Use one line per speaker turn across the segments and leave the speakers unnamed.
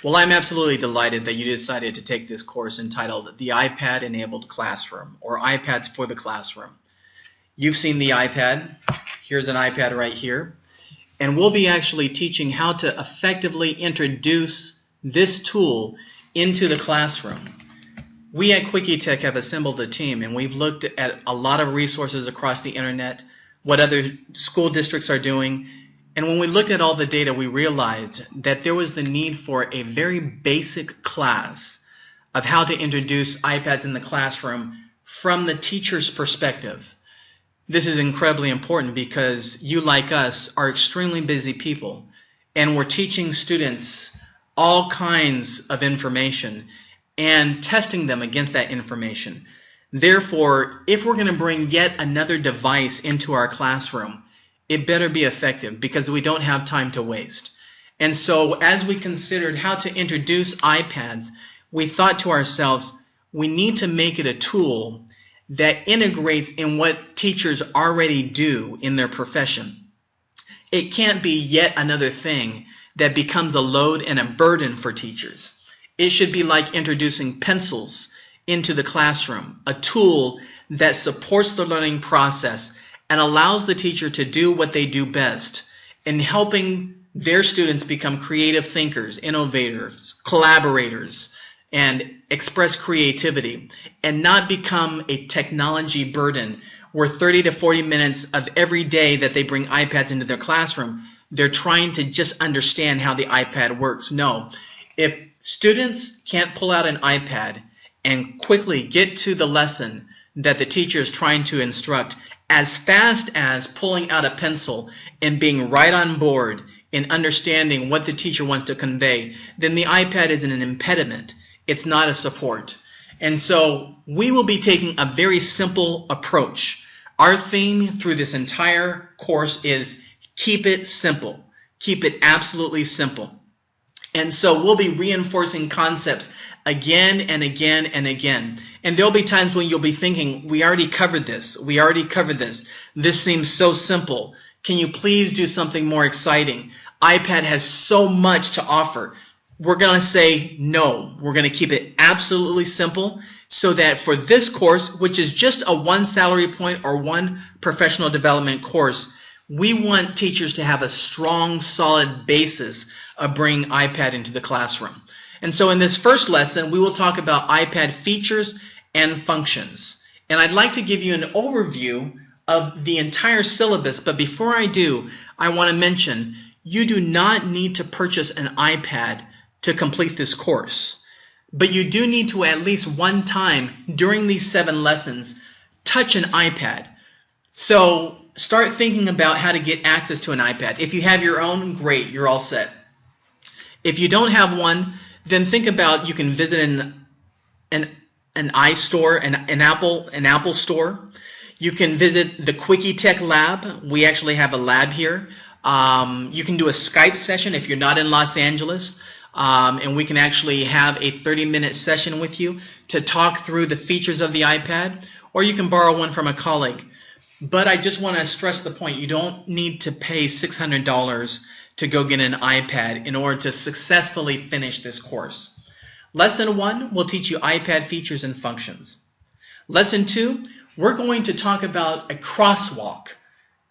Well, I'm absolutely delighted that you decided to take this course entitled The iPad Enabled Classroom, or iPads for the Classroom. You've seen the iPad. Here's an iPad right here. And we'll be actually teaching how to effectively introduce this tool into the classroom. We at Quickie Tech have assembled a team, and we've looked at a lot of resources across the internet, what other school districts are doing. And when we looked at all the data, we realized that there was the need for a very basic class of how to introduce iPads in the classroom from the teacher's perspective. This is incredibly important because you, like us, are extremely busy people, and we're teaching students all kinds of information and testing them against that information. Therefore, if we're going to bring yet another device into our classroom, it better be effective because we don't have time to waste. And so as we considered how to introduce iPads, we thought to ourselves, we need to make it a tool that integrates in what teachers already do in their profession. It can't be yet another thing that becomes a load and a burden for teachers. It should be like introducing pencils into the classroom, a tool that supports the learning process and allows the teacher to do what they do best in helping their students become creative thinkers, innovators, collaborators, and express creativity, and not become a technology burden where 30 to 40 minutes of every day that they bring iPads into their classroom, they're trying to just understand how the iPad works. No, if students can't pull out an iPad and quickly get to the lesson that the teacher is trying to instruct, as fast as pulling out a pencil and being right on board in understanding what the teacher wants to convey, then the iPad is an impediment. It's not a support. And so we will be taking a very simple approach. Our theme through this entire course is keep it simple. Keep it absolutely simple. And so we'll be reinforcing concepts again and again and again. And there'll be times when you'll be thinking, we already covered this. We already covered this. This seems so simple. Can you please do something more exciting? iPad has so much to offer. We're going to say no. We're going to keep it absolutely simple so that for this course, which is just a one salary point or one professional development course, we want teachers to have a strong, solid basis of bringing iPad into the classroom. And so in this first lesson, we will talk about iPad features and functions. And I'd like to give you an overview of the entire syllabus, but before I do, I want to mention you do not need to purchase an iPad to complete this course. But you do need to at least one time during these 7 lessons touch an iPad. So start thinking about how to get access to an iPad. If you have your own, great, you're all set. If you don't have one, then think about you can visit an iStore, an Apple store. You can visit the Quickie Tech Lab. We actually have a lab here. You can do a Skype session if you're not in Los Angeles. And we can actually have a 30-minute session with you to talk through the features of the iPad, or you can borrow one from a colleague. But I just want to stress the point, you don't need to pay $600 to go get an iPad in order to successfully finish this course. Lesson 1 will teach you iPad features and functions. Lesson 2, we're going to talk about a crosswalk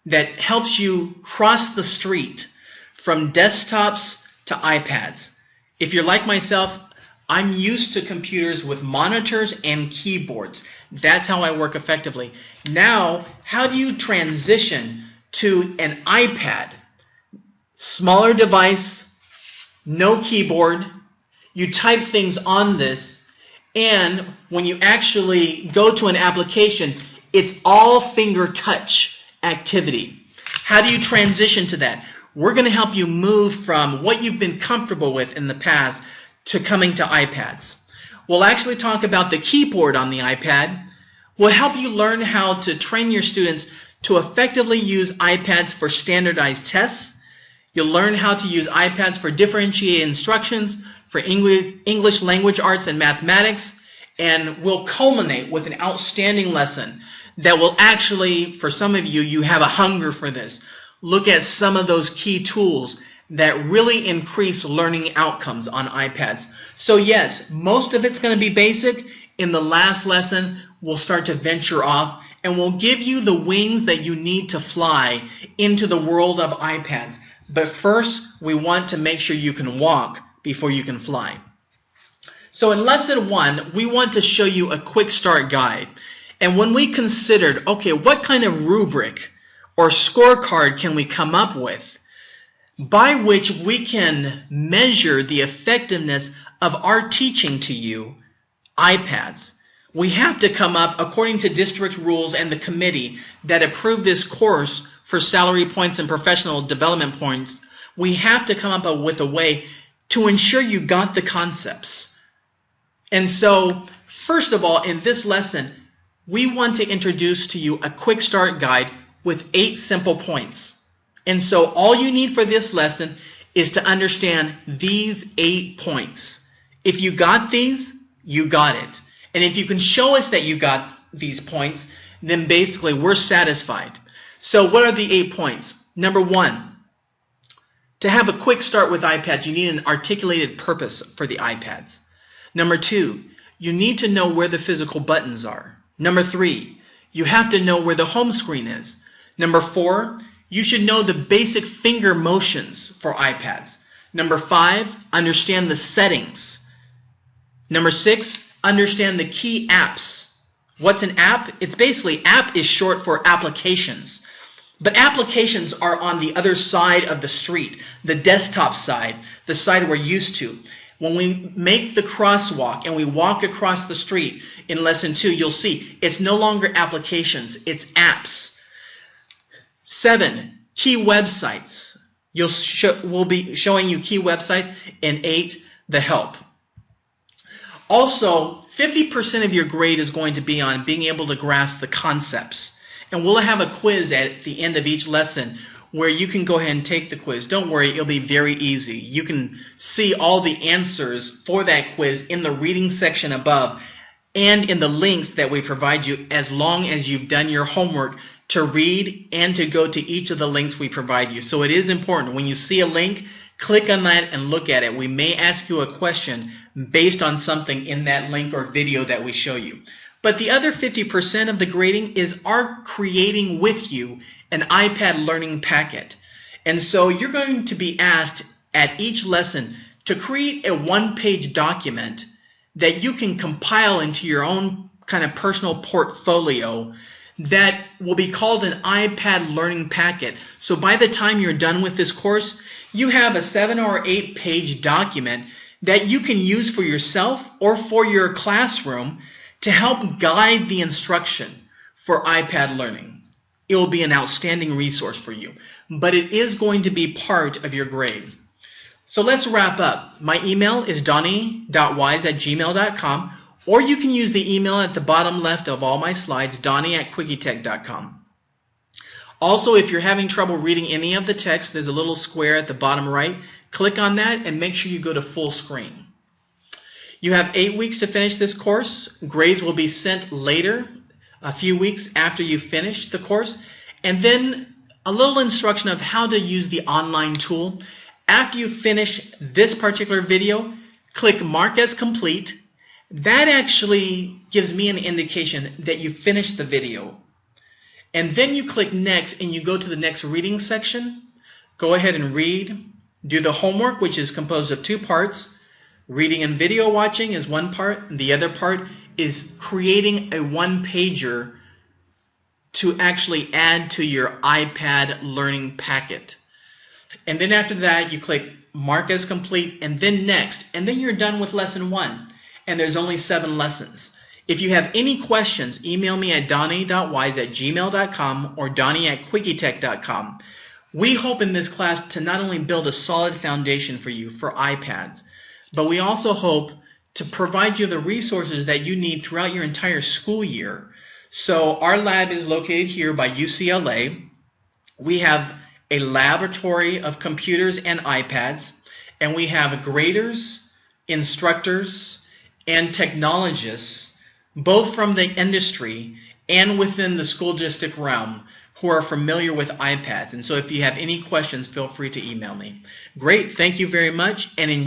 that helps you cross the street from desktops to iPads. If you're like myself, I'm used to computers with monitors and keyboards. That's how I work effectively. Now, how do you transition to an iPad? Smaller device, no keyboard. You type things on this, and when you actually go to an application, it's all finger touch activity. How do you transition to that? We're going to help you move from what you've been comfortable with in the past to coming to iPads. We'll actually talk about the keyboard on the iPad. We'll help you learn how to train your students to effectively use iPads for standardized tests. You'll learn how to use iPads for differentiated instructions, for English language arts and mathematics, and we'll culminate with an outstanding lesson that will actually, for some of you, you have a hunger for this. Look at some of those key tools that really increase learning outcomes on iPads. So yes, most of it's going to be basic. In the last lesson, we'll start to venture off and we'll give you the wings that you need to fly into the world of iPads. But first, we want to make sure you can walk before you can fly. So in lesson 1, we want to show you a quick start guide. And when we considered, okay, what kind of rubric or scorecard can we come up with by which we can measure the effectiveness of our teaching to you iPads, we have to come up, according to district rules and the committee that approve this course for salary points and professional development points, we have to come up with a way to ensure you got the concepts. And so, first of all, in this lesson, we want to introduce to you a quick start guide with 8 simple points. And so all you need for this lesson is to understand these 8 points. If you got these, you got it. And if you can show us that you got these points, then basically we're satisfied. So what are the 8 points? Number 1, to have a quick start with iPads, you need an articulated purpose for the iPads. Number 2, you need to know where the physical buttons are. Number 3, you have to know where the home screen is. Number 4, you should know the basic finger motions for iPads. Number 5, understand the settings. Number 6, understand the key apps. What's an app? It's basically, app is short for applications. But applications are on the other side of the street, the desktop side, the side we're used to. When we make the crosswalk and we walk across the street in lesson 2, you'll see it's no longer applications, it's apps. 7, key websites. We'll be showing you key websites. And 8, the help. Also, 50% of your grade is going to be on being able to grasp the concepts. And we'll have a quiz at the end of each lesson where you can go ahead and take the quiz. Don't worry, it'll be very easy. You can see all the answers for that quiz in the reading section above and in the links that we provide you, as long as you've done your homework to read and to go to each of the links we provide you. So it is important. When you see a link, click on that and look at it. We may ask you a question based on something in that link or video that we show you. But the other 50% of the grading is our creating with you an iPad learning packet. And so you're going to be asked at each lesson to create a 1-page document that you can compile into your own kind of personal portfolio that will be called an iPad learning packet. So by the time you're done with this course, you have a 7 or 8 page document that you can use for yourself or for your classroom to help guide the instruction for iPad learning. It will be an outstanding resource for you, but it is going to be part of your grade. So let's wrap up. My email is donnie.wise@gmail.com, or you can use the email at the bottom left of all my slides, donnie@quickietech.com. Also, if you're having trouble reading any of the text, there's a little square at the bottom right. Click on that and make sure you go to full screen. You have 8 weeks to finish this course. Grades will be sent later, a few weeks after you finish the course. And then a little instruction of how to use the online tool. After you finish this particular video, click Mark as Complete. That actually gives me an indication that you finished the video. And then you click Next and you go to the next reading section. Go ahead and read. Do the homework, which is composed of 2 parts. Reading and video watching is one part. The other part is creating a 1-pager to actually add to your iPad learning packet. And then after that, you click Mark as Complete and then Next. And then you're done with lesson 1. And there's only 7 lessons. If you have any questions, email me at donnie.wise@gmail.com or donnie@quickietech.com. We hope in this class to not only build a solid foundation for you for iPads, but we also hope to provide you the resources that you need throughout your entire school year. So our lab is located here by UCLA. We have a laboratory of computers and iPads, and we have graders, instructors, and technologists, both from the industry and within the school district realm, who are familiar with iPads. And so if you have any questions, feel free to email me. Great. Thank you very much, and